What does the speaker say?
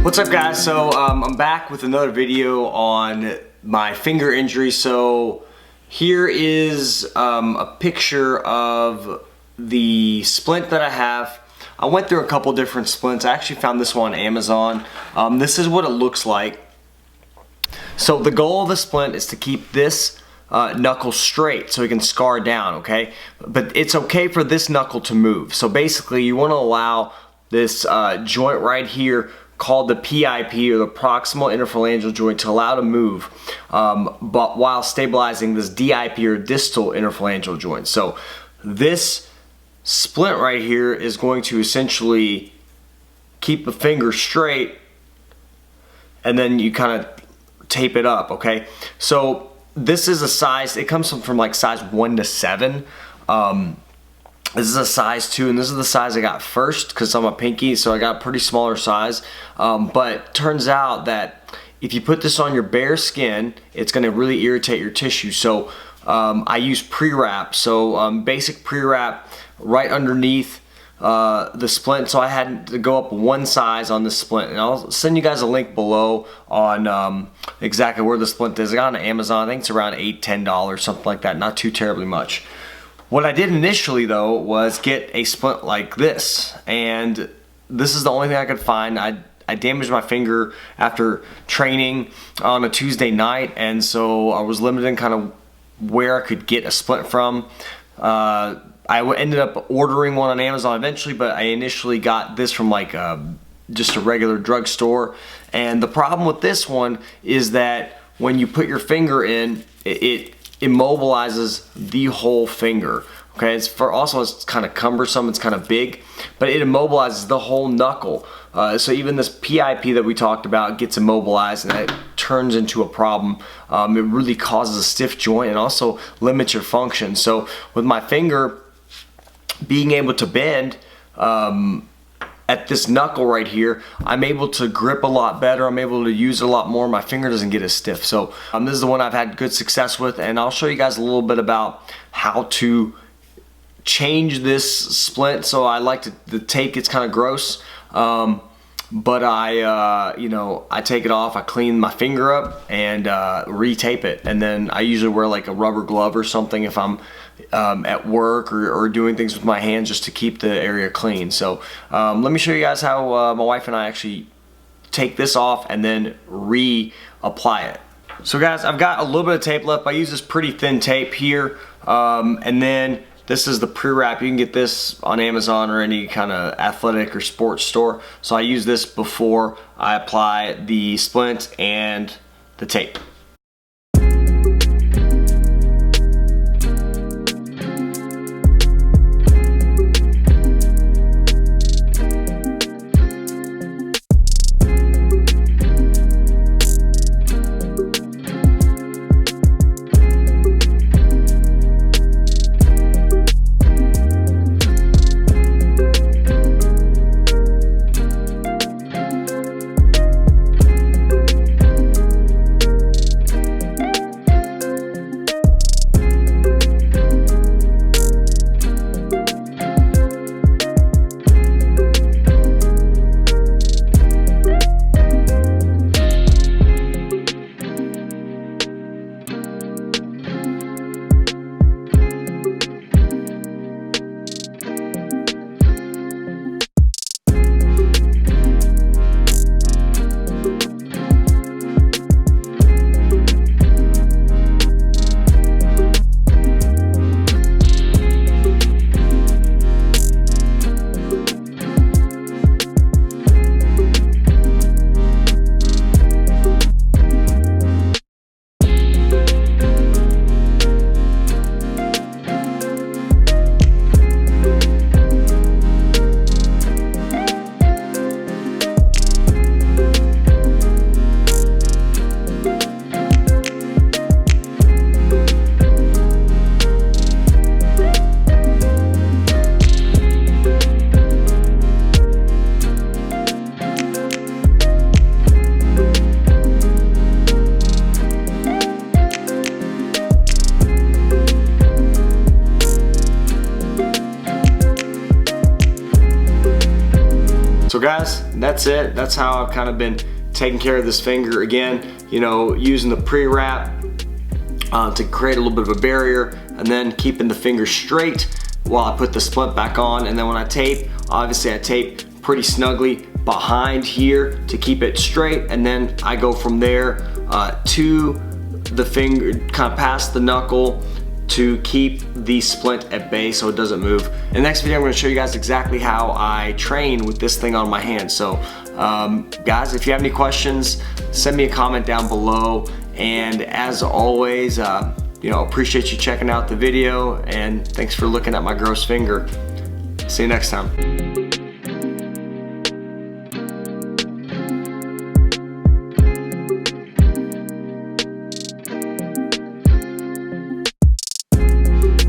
What's up, guys? So I'm back with another video on my finger injury. So here is a picture of the splint that I have. I went through a couple different splints. I actually found this one on Amazon. This is what it looks like. So the goal of the splint is to keep this knuckle straight so it can scar down, okay? But it's okay for this knuckle to move. So basically you want to allow this joint right here called the PIP, or the proximal interphalangeal joint, to allow to move, but while stabilizing this DIP, or distal interphalangeal joint. So this splint right here is going to essentially keep the finger straight, and then you kind of tape it up, okay? So this is a size, it comes from like size 1 to 7. This is a size 2, and this is the size I got first because I'm a pinky, so I got a pretty smaller size. But turns out that if you put this on your bare skin, it's going to really irritate your tissue. So I use pre-wrap, so basic pre-wrap right underneath the splint. So I had to go up one size on the splint, and I'll send you guys a link below on exactly where the splint is. I got it on Amazon. I think it's around $8–10, something like that, not too terribly much. What I did initially though was get a splint like this, and this is the only thing I could find. I damaged my finger after training on a Tuesday night, and so I was limited in kind of where I could get a splint from. I ended up ordering one on Amazon eventually, but I initially got this from like just a regular drugstore. And the problem with this one is that when you put your finger in, it immobilizes the whole finger. Okay, it's kind of cumbersome, it's kind of big, but it immobilizes the whole knuckle. So even this PIP that we talked about gets immobilized, and that turns into a problem. It really causes a stiff joint and also limits your function. So with my finger being able to bend at this knuckle right here, I'm able to grip a lot better. I'm able to use it a lot more. My finger doesn't get as stiff. So this is the one I've had good success with, and I'll show you guys a little bit about how to change this splint. So I like the tape gets kind of gross, but I take it off, I clean my finger up, and retape it. And then I usually wear like a rubber glove or something if I'm at work or doing things with my hands, just to keep the area clean. So let me show you guys how my wife and I actually take this off and then reapply it. So guys, I've got a little bit of tape left. I use this pretty thin tape here, and then this is the pre-wrap. You can get this on Amazon or any kind of athletic or sports store. So I use this before I apply the splint and the tape. So guys, that's it. That's how I've kind of been taking care of this finger. Again, you know, using the pre-wrap to create a little bit of a barrier, and then keeping the finger straight while I put the splint back on. And then when I tape, obviously I tape pretty snugly behind here to keep it straight, and then I go from there to the finger, kind of past the knuckle, to keep the splint at bay so it doesn't move. In the next video, I'm going to show you guys exactly how I train with this thing on my hand. So guys, if you have any questions, send me a comment down below. And as always, you know, appreciate you checking out the video, and thanks for looking at my gross finger. See you next time.